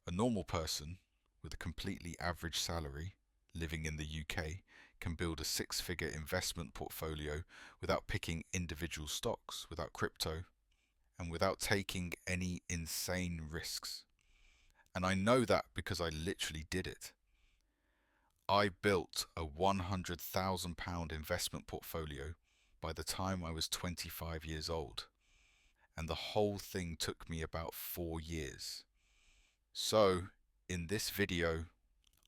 A normal person with a completely average salary living in the UK can build a six-figure investment portfolio without picking individual stocks, without crypto, and without taking any insane risks. And I know that because I literally did it. I built a £100,000 investment portfolio by the time I was 25 years old, and the whole thing took me about 4 years. So, in this video,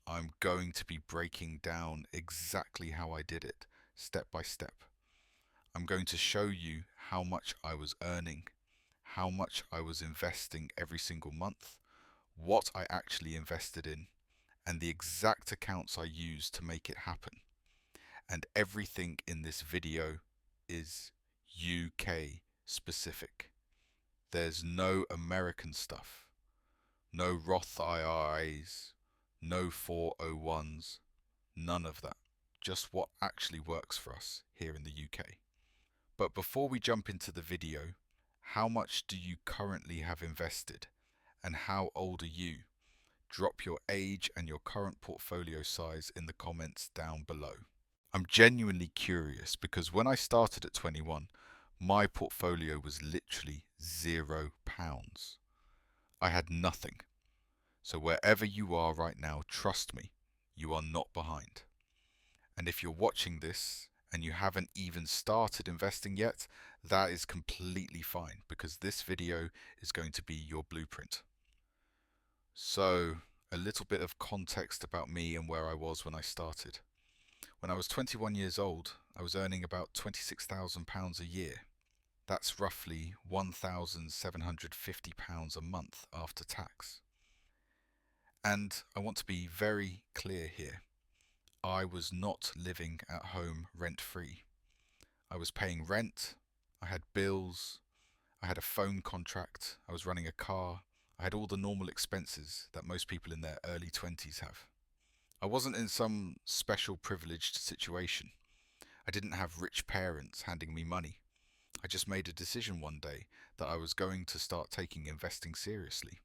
I'm going to be breaking down exactly how I did it, step by step. I'm going to show you how much I was earning, how much I was investing every single month, what I actually invested in, and the exact accounts I used to make it happen. And everything in this video is UK specific. There's no American stuff, no Roth IRAs, no 401s, none of that. Just what actually works for us here in the UK. But before we jump into the video, how much do you currently have invested? And how old are you? Drop your age and your current portfolio size in the comments down below. I'm genuinely curious because when I started at 21, my portfolio was literally £0. I had nothing. So wherever you are right now, trust me, you are not behind. And if you're watching this and you haven't even started investing yet, that is completely fine because this video is going to be your blueprint. So, a little bit of context about me and where I was when I started. When I was 21 years old, I was earning about £26,000 a year. That's roughly £1,750 a month after tax. And I want to be very clear here. I was not living at home rent-free. I was paying rent, I had bills, I had a phone contract, I was running a car, I had all the normal expenses that most people in their early 20s have. I wasn't in some special privileged situation. I didn't have rich parents handing me money. I just made a decision one day that I was going to start taking investing seriously.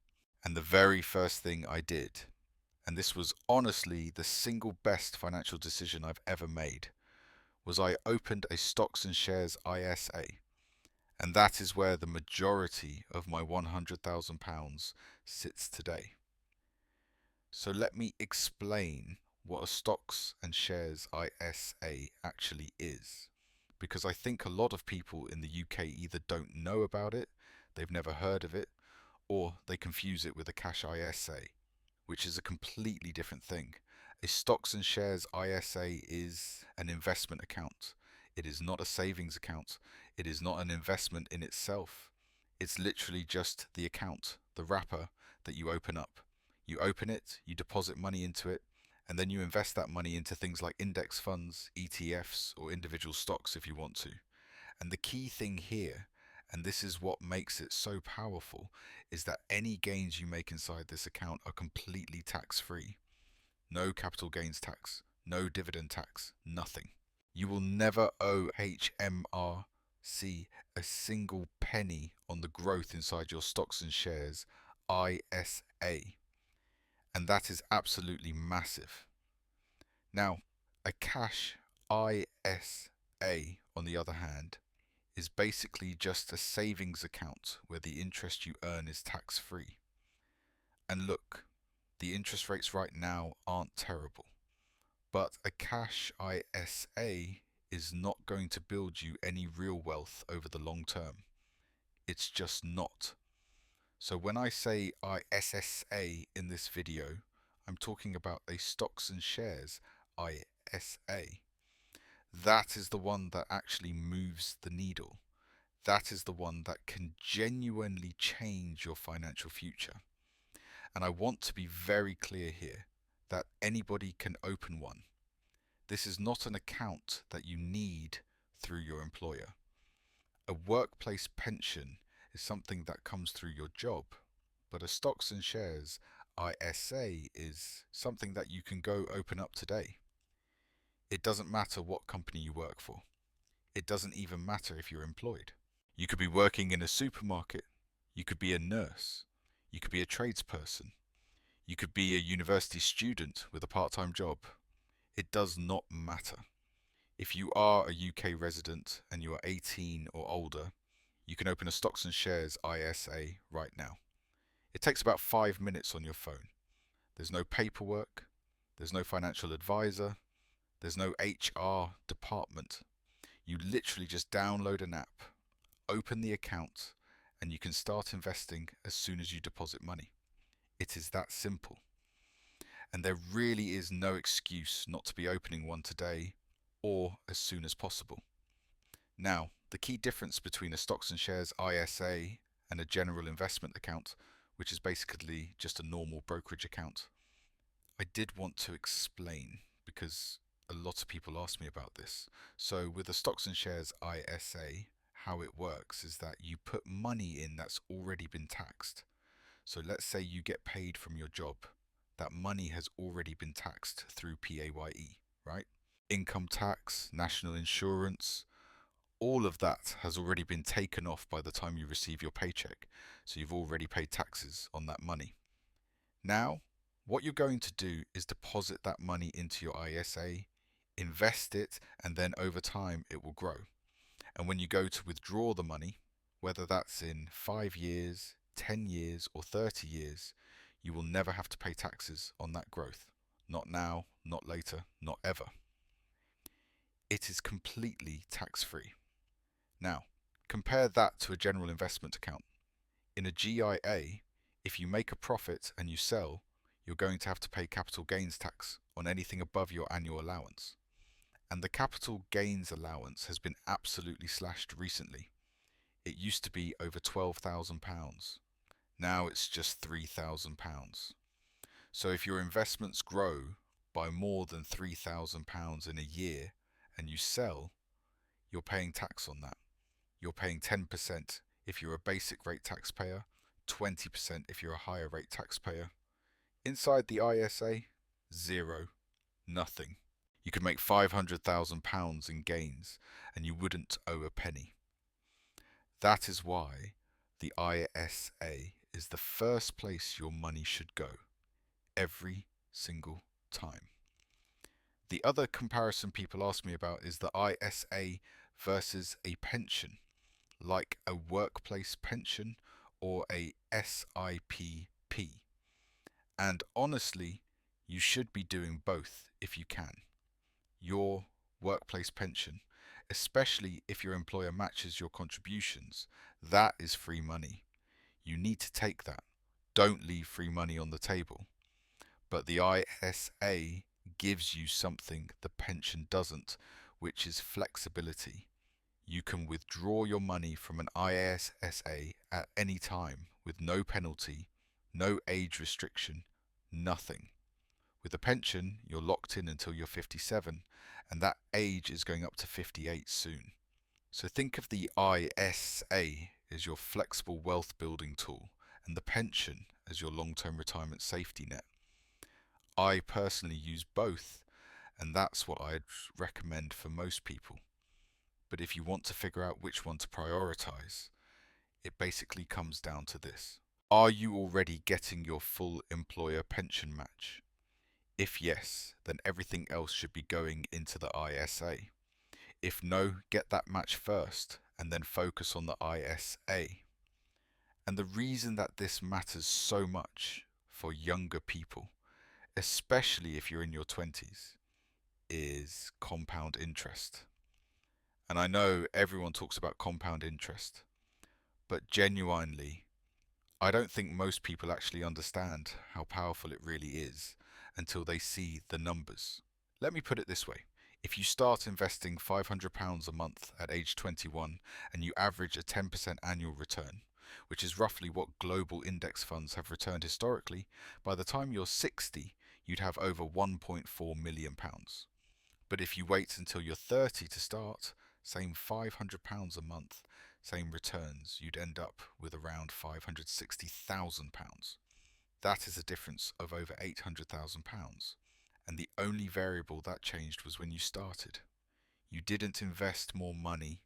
And the very first thing I did, and this was honestly the single best financial decision I've ever made, was I opened a stocks and shares ISA. And that is where the majority of my £100,000 sits today. So let me explain what a stocks and shares ISA actually is. Because I think a lot of people in the UK either don't know about it, they've never heard of it, or they confuse it with a cash ISA, which is a completely different thing. A stocks and shares ISA is an investment account. It is not a savings account. It is not an investment in itself. It's literally just the account, the wrapper that you open up. You open it, you deposit money into it, and then you invest that money into things like index funds, ETFs, or individual stocks if you want to. And the key thing here, and this is what makes it so powerful, is that any gains you make inside this account are completely tax-free. No capital gains tax, no dividend tax, nothing. You will never owe HMRC a single penny on the growth inside your stocks and shares ISA. And that is absolutely massive. Now, a cash ISA, on the other hand, is basically just a savings account where the interest you earn is tax-free. And look, the interest rates right now aren't terrible, but a cash ISA is not going to build you any real wealth over the long term. It's just not. So when I say ISSA in this video, I'm talking about a stocks and shares ISA. That is the one that actually moves the needle. That is the one that can genuinely change your financial future. And I want to be very clear here that anybody can open one. This is not an account that you need through your employer. A workplace pension is something that comes through your job, but a stocks and shares ISA is something that you can go open up today. It doesn't matter what company you work for. It doesn't even matter if you're employed. You could be working in a supermarket. You could be a nurse. You could be a tradesperson. You could be a university student with a part-time job. It does not matter. If you are a UK resident and you are 18 or older, you can open a Stocks and Shares ISA right now. It takes about 5 minutes on your phone. There's no paperwork, there's no financial advisor, there's no HR department. You literally just download an app, open the account, and you can start investing as soon as you deposit money. It is that simple. And there really is no excuse not to be opening one today or as soon as possible. Now, the key difference between a Stocks and Shares ISA and a general investment account, which is basically just a normal brokerage account, I did want to explain because a lot of people ask me about this. So with a Stocks and Shares ISA, how it works is that you put money in that's already been taxed. So let's say you get paid from your job. That money has already been taxed through PAYE, right? Income tax, national insurance, all of that has already been taken off by the time you receive your paycheck. So you've already paid taxes on that money. Now, what you're going to do is deposit that money into your ISA, invest it, and then over time it will grow. And when you go to withdraw the money, whether that's in 5 years, 10 years, or 30 years, you will never have to pay taxes on that growth. Not now, not later, not ever. It is completely tax-free. Now, compare that to a general investment account. In a GIA, if you make a profit and you sell, you're going to have to pay capital gains tax on anything above your annual allowance. And the capital gains allowance has been absolutely slashed recently. It used to be over £12,000. Now it's just £3,000. So if your investments grow by more than £3,000 in a year and you sell, you're paying tax on that. You're paying 10% if you're a basic rate taxpayer, 20% if you're a higher rate taxpayer. Inside the ISA, zero, nothing. You could make £500,000 in gains and you wouldn't owe a penny. That is why the ISA is the first place your money should go, every single time. The other comparison people ask me about is the ISA versus a pension, like a workplace pension or a SIPP. And honestly, you should be doing both if you can. Your workplace pension, especially if your employer matches your contributions, that is free money. You need to take that. Don't leave free money on the table. But the ISA gives you something the pension doesn't, which is flexibility. You can withdraw your money from an ISA at any time with no penalty, no age restriction, nothing. With a pension, you're locked in until you're 57, and that age is going up to 58 soon. So think of the ISA as your flexible wealth building tool, and the pension as your long-term retirement safety net. I personally use both, and that's what I'd recommend for most people. But if you want to figure out which one to prioritize, it basically comes down to this. Are you already getting your full employer pension match? If yes, then everything else should be going into the ISA. If no, get that match first and then focus on the ISA. And the reason that this matters so much for younger people, especially if you're in your 20s, is compound interest. And I know everyone talks about compound interest, but genuinely, I don't think most people actually understand how powerful it really is until they see the numbers. Let me put it this way. If you start investing £500 a month at age 21 and you average a 10% annual return, which is roughly what global index funds have returned historically, by the time you're 60, you'd have over £1.4 million. But if you wait until you're 30 to start, same £500 a month, same returns, you'd end up with around £560,000. That is a difference of over £800,000. And the only variable that changed was when you started. You didn't invest more money.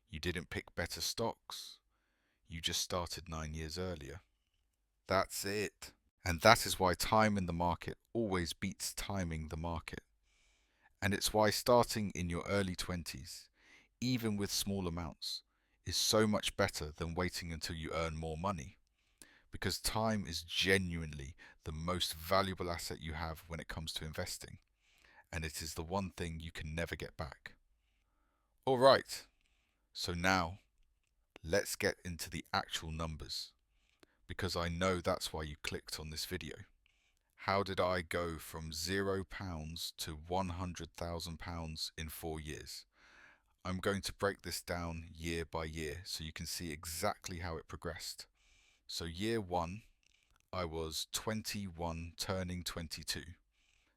You didn't pick better stocks. You just started 9 years earlier. That's it. And that is why time in the market always beats timing the market. And it's why starting in your early 20s, even with small amounts, is so much better than waiting until you earn more money. Because time is genuinely the most valuable asset you have when it comes to investing. And it is the one thing you can never get back. Alright, so now let's get into the actual numbers. Because I know that's why you clicked on this video. How did I go from £0 to £100,000 in 4 years? I'm going to break this down year by year so you can see exactly how it progressed. So year 1, I was 21 turning 22.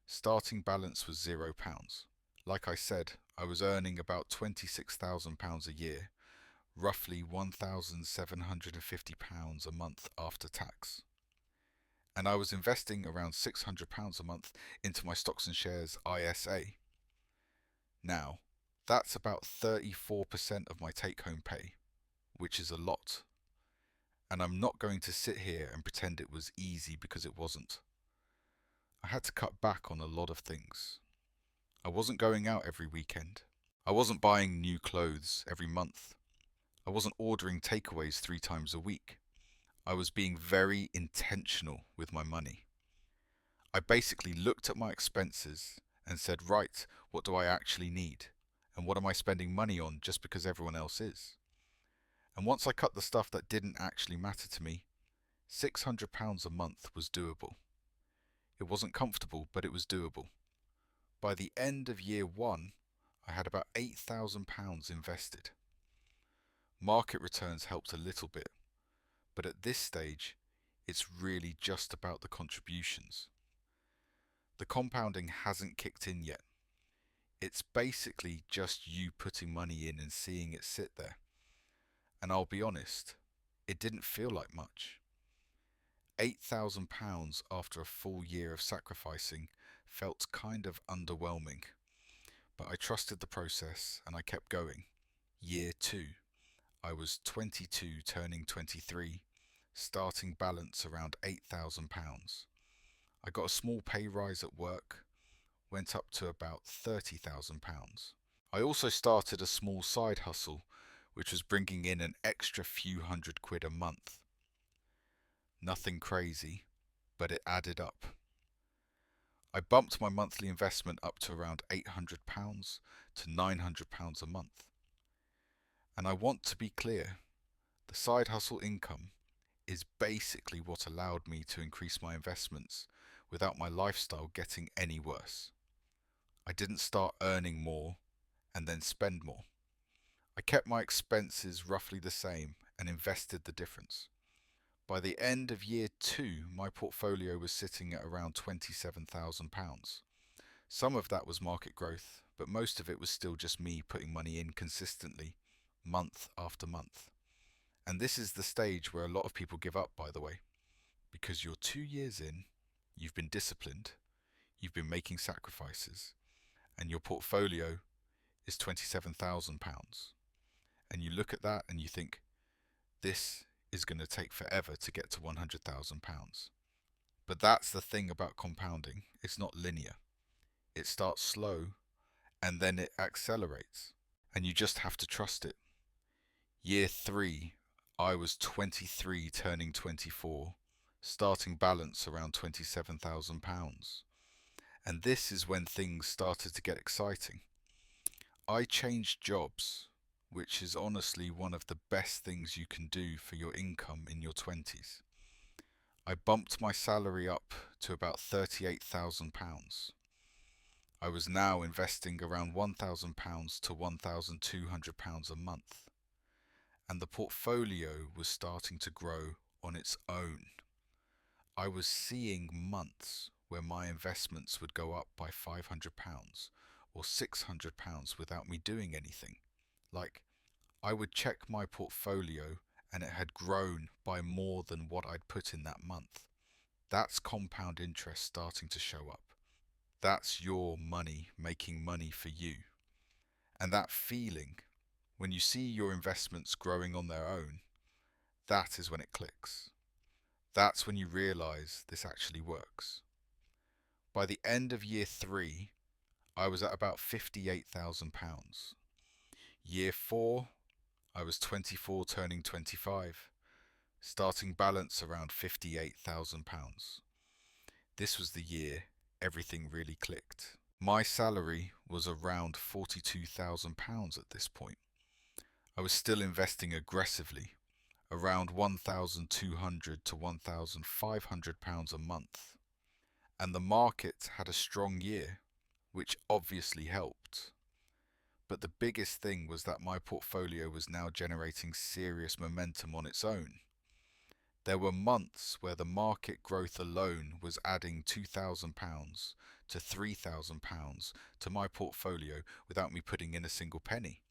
Starting balance was £0. Like I said, I was earning about £26,000 a year, roughly £1,750 a month after tax. And I was investing around £600 a month into my stocks and shares ISA. Now, that's about 34% of my take-home pay, which is a lot. And I'm not going to sit here and pretend it was easy because it wasn't. I had to cut back on a lot of things. I wasn't going out every weekend. I wasn't buying new clothes every month. I wasn't ordering takeaways 3 times a week. I was being very intentional with my money. I basically looked at my expenses and said, right, what do I actually need? And what am I spending money on just because everyone else is? And once I cut the stuff that didn't actually matter to me, £600 a month was doable. It wasn't comfortable, but it was doable. By the end of year 1, I had about £8,000 invested. Market returns helped a little bit, but at this stage, it's really just about the contributions. The compounding hasn't kicked in yet. It's basically just you putting money in and seeing it sit there. And I'll be honest, it didn't feel like much. £8,000 after a full year of sacrificing felt kind of underwhelming, but I trusted the process and I kept going. Year 2, I was 22 turning 23, starting balance around £8,000. I got a small pay rise at work, went up to about £30,000. I also started a small side hustle, which was bringing in an extra few £100 a month. Nothing crazy, but it added up. I bumped my monthly investment up to around £800 to £900 a month. And I want to be clear, the side hustle income is basically what allowed me to increase my investments without my lifestyle getting any worse. I didn't start earning more and then spend more. I kept my expenses roughly the same and invested the difference. By the end of year 2, my portfolio was sitting at around £27,000. Some of that was market growth, but most of it was still just me putting money in consistently, month after month. And this is the stage where a lot of people give up, by the way, because you're 2 years in, you've been disciplined, you've been making sacrifices, and your portfolio is £27,000. And you look at that and you think, this is going to take forever to get to £100,000. But that's the thing about compounding. It's not linear. It starts slow and then it accelerates. And you just have to trust it. Year 3, I was 23 turning 24, starting balance around £27,000. And this is when things started to get exciting. I changed jobs, which is honestly one of the best things you can do for your income in your 20s. I bumped my salary up to about £38,000. I was now investing around £1,000 to £1,200 a month, and the portfolio was starting to grow on its own. I was seeing months where my investments would go up by £500 or £600 without me doing anything. Like, I would check my portfolio and it had grown by more than what I'd put in that month. That's compound interest starting to show up. That's your money making money for you. And that feeling, when you see your investments growing on their own, that is when it clicks. That's when you realize this actually works. By the end of year 3, I was at about £58,000. Year 4, I was 24 turning 25, starting balance around £58,000. This was the year everything really clicked. My salary was around £42,000 at this point. I was still investing aggressively, around £1,200 to £1,500 a month. And the market had a strong year, which obviously helped. But the biggest thing was that my portfolio was now generating serious momentum on its own. There were months where the market growth alone was adding £2,000 to £3,000 to my portfolio without me putting in a single penny.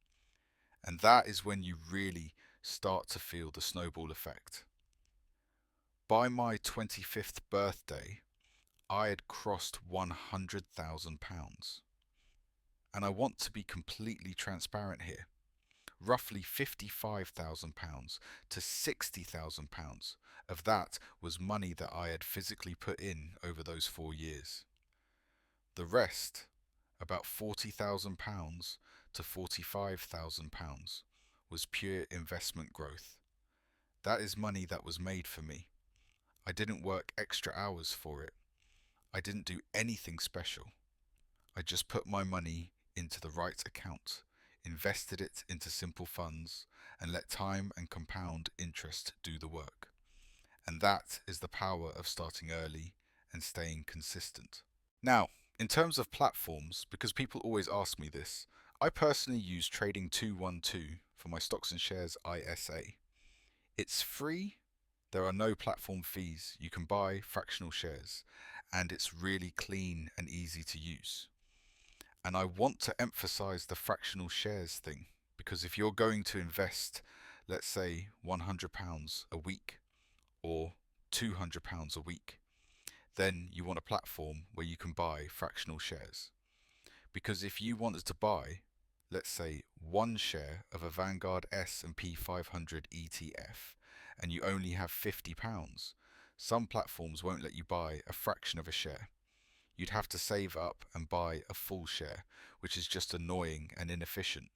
And that is when you really start to feel the snowball effect. By my 25th birthday, I had crossed £100,000. And I want to be completely transparent here. Roughly £55,000 to £60,000 of that was money that I had physically put in over those 4 years. The rest, about £40,000 to £45,000, was pure investment growth. That is money that was made for me. I didn't work extra hours for it. I didn't do anything special. I just put my money into the right account, invested it into simple funds, and let time and compound interest do the work. And that is the power of starting early and staying consistent. Now, in terms of platforms, because people always ask me this, I personally use Trading 212 for my stocks and shares ISA. It's free, there are no platform fees, you can buy fractional shares, and it's really clean and easy to use. And I want to emphasize the fractional shares thing, because if you're going to invest, let's say £100 a week or £200 a week, then you want a platform where you can buy fractional shares. Because if you wanted to buy, let's say, one share of a Vanguard S&P 500 ETF, and you only have £50, some platforms won't let you buy a fraction of a share. You'd have to save up and buy a full share, which is just annoying and inefficient.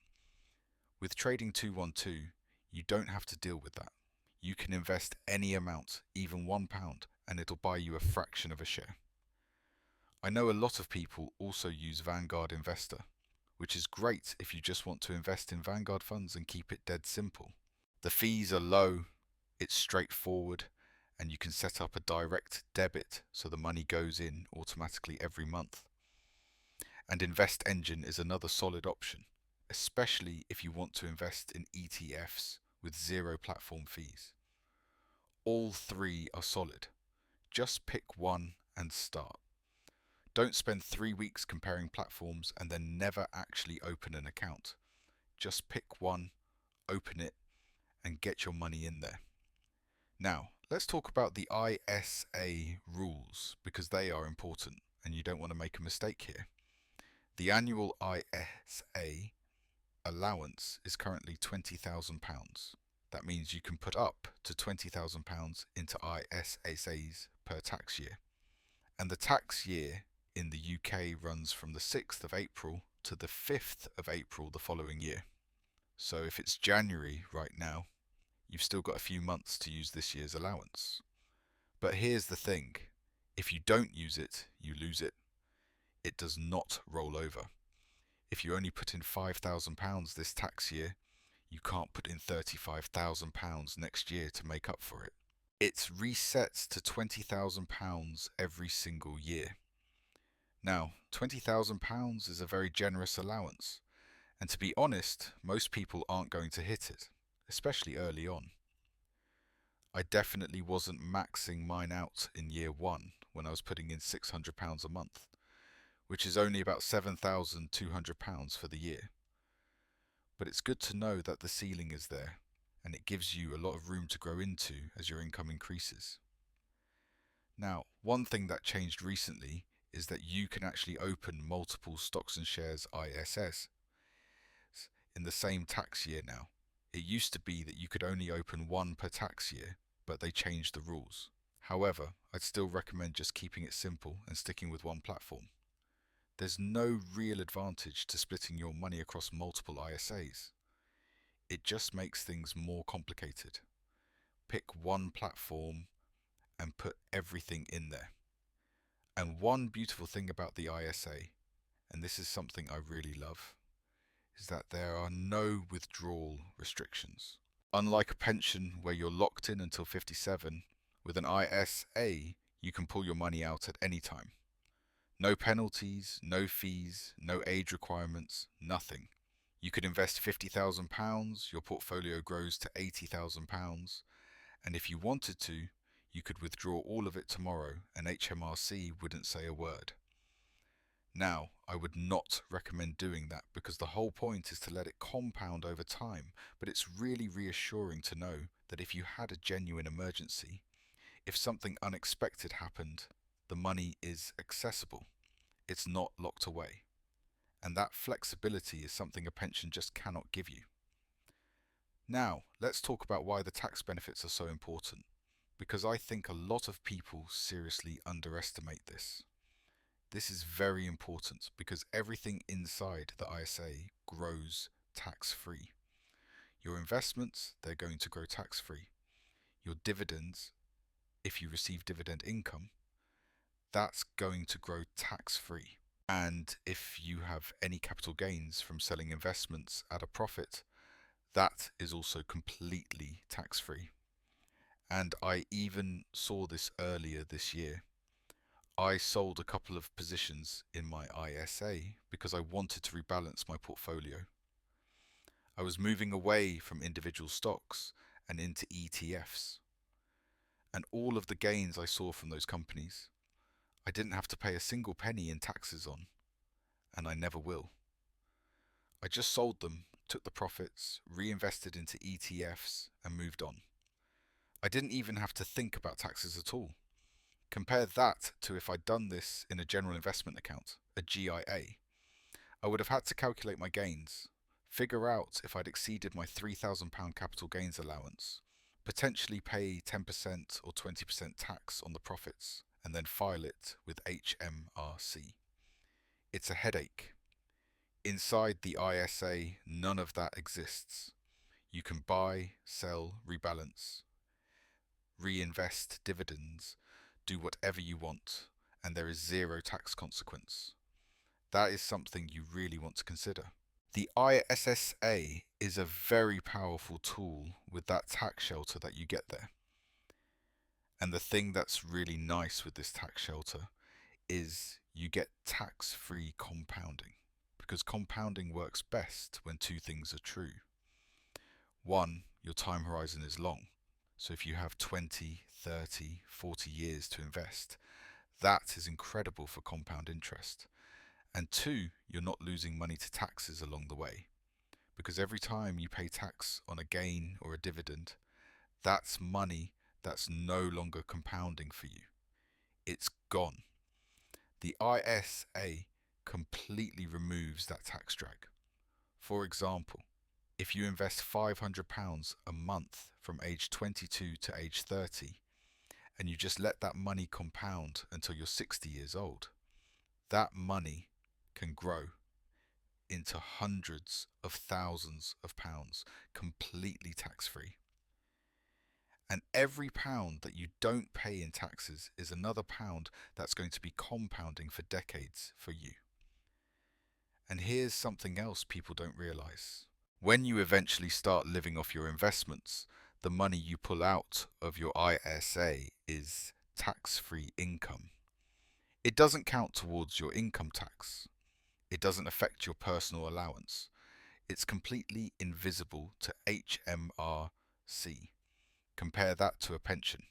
With Trading 212, you don't have to deal with that. You can invest any amount, even £1, and it'll buy you a fraction of a share. I know a lot of people also use Vanguard Investor, which is great if you just want to invest in Vanguard funds and keep it dead simple. The fees are low, it's straightforward, and you can set up a direct debit so the money goes in automatically every month. And Invest Engine is another solid option, especially if you want to invest in ETFs with zero platform fees. All three are solid. Just pick one and start. Don't spend 3 weeks comparing platforms and then never actually open an account. Just pick one, open it, and get your money in there. Now, let's talk about the ISA rules, because they are important and you don't want to make a mistake here. The annual ISA allowance is currently £20,000. That means you can put up to £20,000 into ISAs per tax year. And the tax year in the UK runs from the 6th of April to the 5th of April the following year. So if it's January right now, you've still got a few months to use this year's allowance. But here's the thing, if you don't use it, you lose it. It does not roll over. If you only put in £5,000 this tax year, you can't put in £35,000 next year to make up for it. It resets to £20,000 every single year. Now, £20,000 is a very generous allowance, and to be honest, most people aren't going to hit it, especially early on. I definitely wasn't maxing mine out in year 1 when I was putting in £600 a month, which is only about £7,200 for the year. But it's good to know that the ceiling is there, and it gives you a lot of room to grow into as your income increases. Now, one thing that changed recently is that you can actually open multiple stocks and shares ISS in the same tax year now. It used to be that you could only open one per tax year, but they changed the rules. However, I'd still recommend just keeping it simple and sticking with one platform. There's no real advantage to splitting your money across multiple ISAs. It just makes things more complicated. Pick one platform and put everything in there. And one beautiful thing about the ISA, and this is something I really love, is that there are no withdrawal restrictions. Unlike a pension where you're locked in until 57, with an ISA, you can pull your money out at any time. No penalties, no fees, no age requirements, nothing. You could invest £50,000, your portfolio grows to £80,000, and if you wanted to, you could withdraw all of it tomorrow and HMRC wouldn't say a word. Now, I would not recommend doing that because the whole point is to let it compound over time, but it's really reassuring to know that if you had a genuine emergency, if something unexpected happened, the money is accessible. It's not locked away. And that flexibility is something a pension just cannot give you. Now, let's talk about why the tax benefits are so important, because I think a lot of people seriously underestimate this. This is very important because everything inside the ISA grows tax-free. Your investments, they're going to grow tax-free. Your dividends, if you receive dividend income, that's going to grow tax-free. And if you have any capital gains from selling investments at a profit, that is also completely tax-free. And I even saw this earlier this year. I sold a couple of positions in my ISA because I wanted to rebalance my portfolio. I was moving away from individual stocks and into ETFs. And all of the gains I saw from those companies, I didn't have to pay a single penny in taxes on, and I never will. I just sold them, took the profits, reinvested into ETFs, and moved on. I didn't even have to think about taxes at all. Compare that to if I'd done this in a general investment account, a GIA. I would have had to calculate my gains, figure out if I'd exceeded my £3,000 capital gains allowance, potentially pay 10% or 20% tax on the profits, and then file it with HMRC. It's a headache. Inside the ISA, none of that exists. You can buy, sell, rebalance, reinvest dividends, do whatever you want, and there is zero tax consequence. That is something you really want to consider. The ISSA is a very powerful tool with that tax shelter that you get there. And the thing that's really nice with this tax shelter is you get tax-free compounding, because compounding works best when two things are true. One, your time horizon is long. So if you have 20, 30, 40 years to invest, that is incredible for compound interest. And two, you're not losing money to taxes along the way, because every time you pay tax on a gain or a dividend, that's money that's no longer compounding for you. It's gone. The ISA completely removes that tax drag. For example, if you invest £500 a month from age 22 to age 30, and you just let that money compound until you're 60 years old, that money can grow into hundreds of thousands of pounds, completely tax-free. And every pound that you don't pay in taxes is another pound that's going to be compounding for decades for you. And here's something else people don't realize. When you eventually start living off your investments, the money you pull out of your ISA is tax-free income. It doesn't count towards your income tax. It doesn't affect your personal allowance. It's completely invisible to HMRC. Compare that to a pension,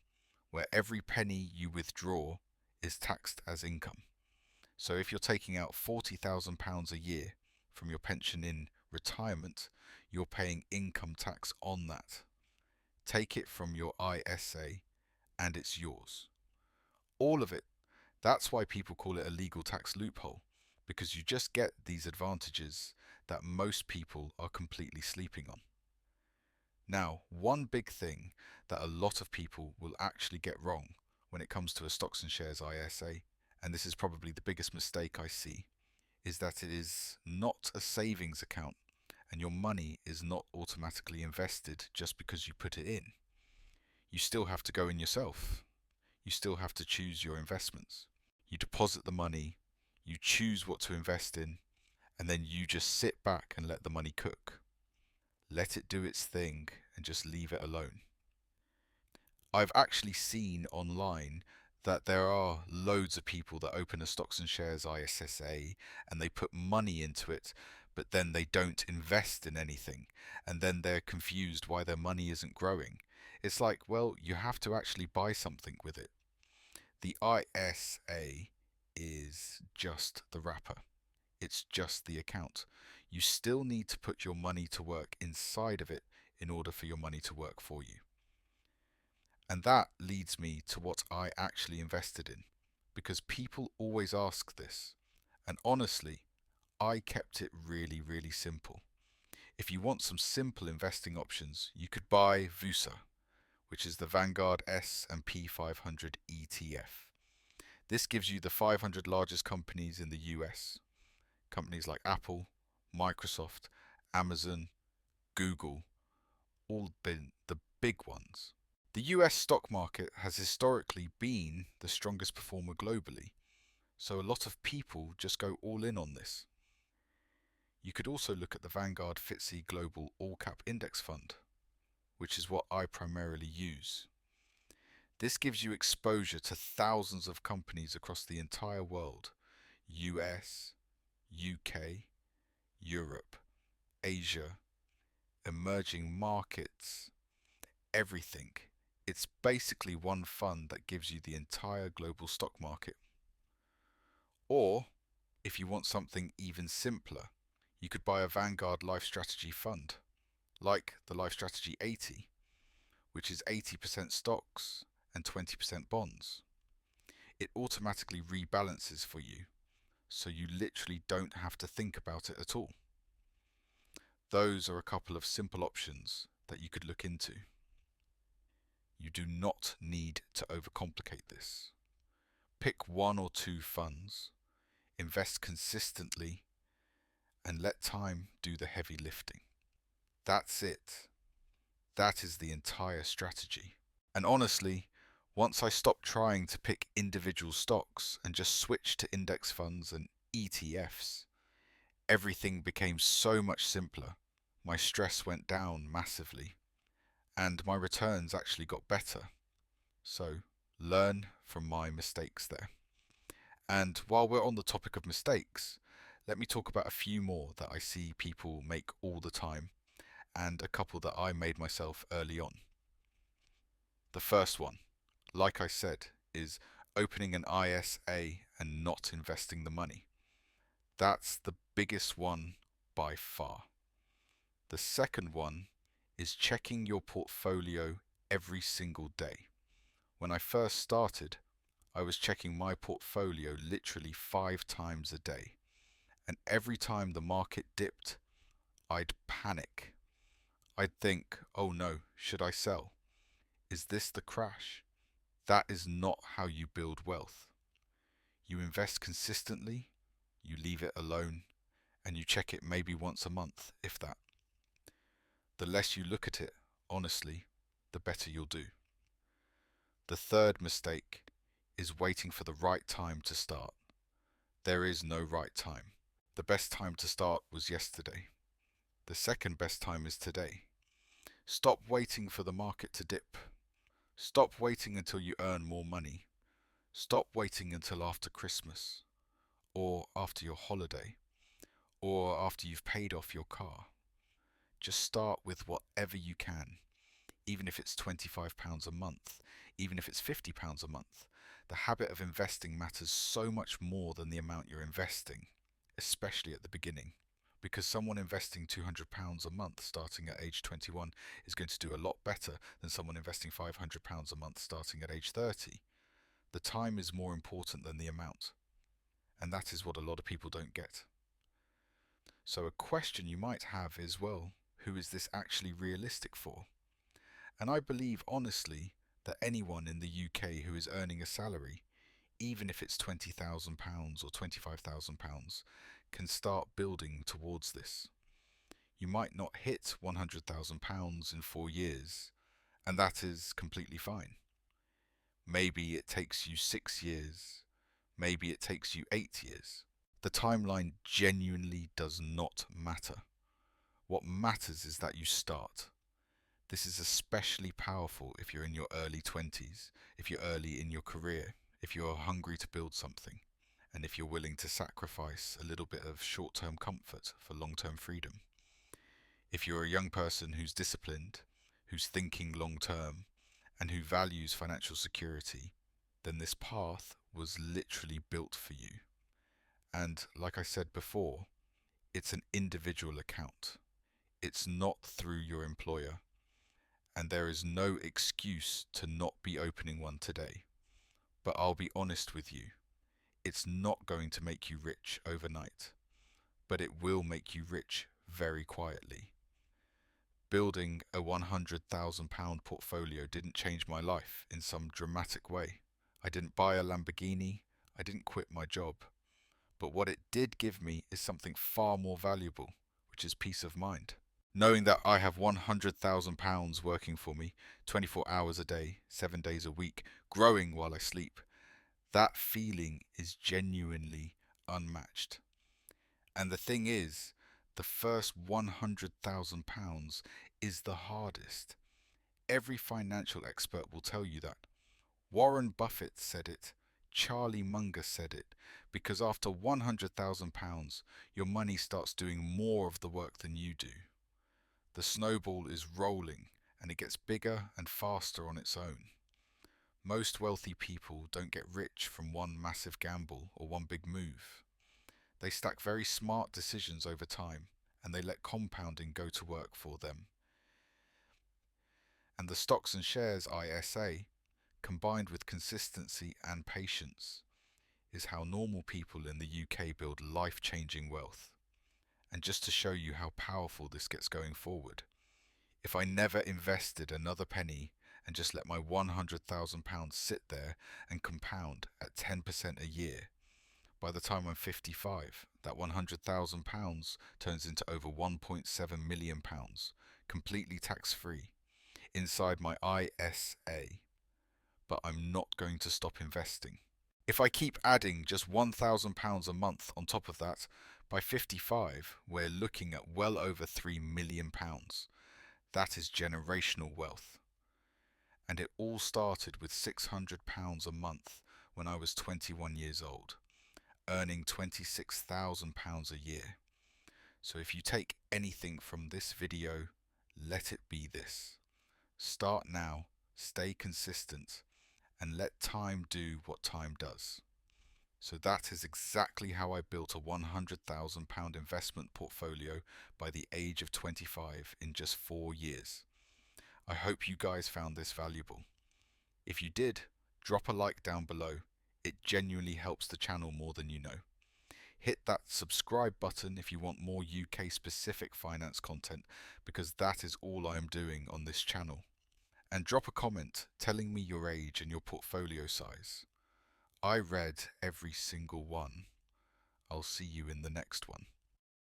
where every penny you withdraw is taxed as income. So if you're taking out £40,000 a year from your pension in retirement, you're paying income tax on that. Take it from your ISA and it's yours. All of it. That's why people call it a legal tax loophole, because you just get these advantages that most people are completely sleeping on. Now, one big thing that a lot of people will actually get wrong when it comes to a stocks and shares ISA, and this is probably the biggest mistake I see, is that it is not a savings account and your money is not automatically invested just because you put it in. You still have to go in yourself. You still have to choose your investments. You deposit the money, you choose what to invest in, and then you just sit back and let the money cook. Let it do its thing and just leave it alone. I've actually seen online that there are loads of people that open a stocks and shares ISA and they put money into it, but then they don't invest in anything, and then they're confused why their money isn't growing. It's like, well, you have to actually buy something with it. The ISA is just the wrapper. It's just the account. You still need to put your money to work inside of it in order for your money to work for you. And that leads me to what I actually invested in, because people always ask this. And honestly, I kept it really, really simple. If you want some simple investing options, you could buy VUSA, which is the Vanguard S&P 500 ETF. This gives you the 500 largest companies in the US. Companies like Apple, Microsoft, Amazon, Google, all been the big ones. The US stock market has historically been the strongest performer globally, so a lot of people just go all in on this. You could also look at the Vanguard FTSE Global All Cap Index Fund, which is what I primarily use. This gives you exposure to thousands of companies across the entire world: US, UK, Europe, Asia, emerging markets, everything. It's basically one fund that gives you the entire global stock market. Or, if you want something even simpler, you could buy a Vanguard Life Strategy fund, like the Life Strategy 80, which is 80% stocks and 20% bonds. It automatically rebalances for you, so you literally don't have to think about it at all. Those are a couple of simple options that you could look into. You do not need to overcomplicate this. Pick one or two funds, invest consistently, and let time do the heavy lifting. That's it. That is the entire strategy. And honestly, once I stopped trying to pick individual stocks and just switched to index funds and ETFs, everything became so much simpler. My stress went down massively, and my returns actually got better. So, learn from my mistakes there. And while we're on the topic of mistakes, let me talk about a few more that I see people make all the time, and a couple that I made myself early on. The first one, like I said, is opening an ISA and not investing the money. That's the biggest one by far. The second one is checking your portfolio every single day. When I first started, I was checking my portfolio literally 5 times a day. And every time the market dipped, I'd panic. I'd think, oh no, should I sell? Is this the crash? That is not how you build wealth. You invest consistently, you leave it alone, and you check it maybe once a month, if that. The less you look at it, honestly, the better you'll do. The third mistake is waiting for the right time to start. There is no right time. The best time to start was yesterday. The second best time is today. Stop waiting for the market to dip. Stop waiting until you earn more money. Stop waiting until after Christmas, or after your holiday, or after you've paid off your car. Just start with whatever you can, even if it's £25 a month, even if it's £50 a month. The habit of investing matters so much more than the amount you're investing, especially at the beginning, because someone investing £200 a month starting at age 21 is going to do a lot better than someone investing £500 a month starting at age 30. The time is more important than the amount, and that is what a lot of people don't get. So a question you might have is, well, who is this actually realistic for? And I believe, honestly, that anyone in the UK who is earning a salary, even if it's £20,000 or £25,000, can start building towards this. You might not hit £100,000 in 4 years, and that is completely fine. Maybe it takes you 6 years, maybe it takes you 8 years. The timeline genuinely does not matter. What matters is that you start. This is especially powerful if you're in your early 20s, if you're early in your career, if you're hungry to build something, and if you're willing to sacrifice a little bit of short-term comfort for long-term freedom. If you're a young person who's disciplined, who's thinking long-term, and who values financial security, then this path was literally built for you. And like I said before, it's an individual account. It's not through your employer. And there is no excuse to not be opening one today. But I'll be honest with you, it's not going to make you rich overnight, but it will make you rich very quietly. Building a £100,000 portfolio didn't change my life in some dramatic way. I didn't buy a Lamborghini, I didn't quit my job. But what it did give me is something far more valuable, which is peace of mind. Knowing that I have £100,000 working for me, 24 hours a day, 7 days a week, growing while I sleep, that feeling is genuinely unmatched. And the thing is, the first £100,000 is the hardest. Every financial expert will tell you that. Warren Buffett said it. Charlie Munger said it. Because after £100,000, your money starts doing more of the work than you do. The snowball is rolling, and it gets bigger and faster on its own. Most wealthy people don't get rich from one massive gamble or one big move. They stack very smart decisions over time, and they let compounding go to work for them. And the stocks and shares ISA, combined with consistency and patience, is how normal people in the UK build life-changing wealth. And just to show you how powerful this gets going forward, if I never invested another penny and just let my £100,000 sit there and compound at 10% a year, by the time I'm 55, that £100,000 turns into over £1.7 million, completely tax-free, inside my ISA. But I'm not going to stop investing. If I keep adding just £1,000 a month on top of that, by 55, we're looking at well over £3 million. That is generational wealth. And it all started with £600 a month when I was 21 years old, earning £26,000 a year. So if you take anything from this video, let it be this. Start now, stay consistent, and let time do what time does. So that is exactly how I built a £100,000 investment portfolio by the age of 25 in just 4 years. I hope you guys found this valuable. If you did, drop a like down below. It genuinely helps the channel more than you know. Hit that subscribe button if you want more UK specific finance content, because that is all I am doing on this channel. And drop a comment telling me your age and your portfolio size. I read every single one. I'll see you in the next one.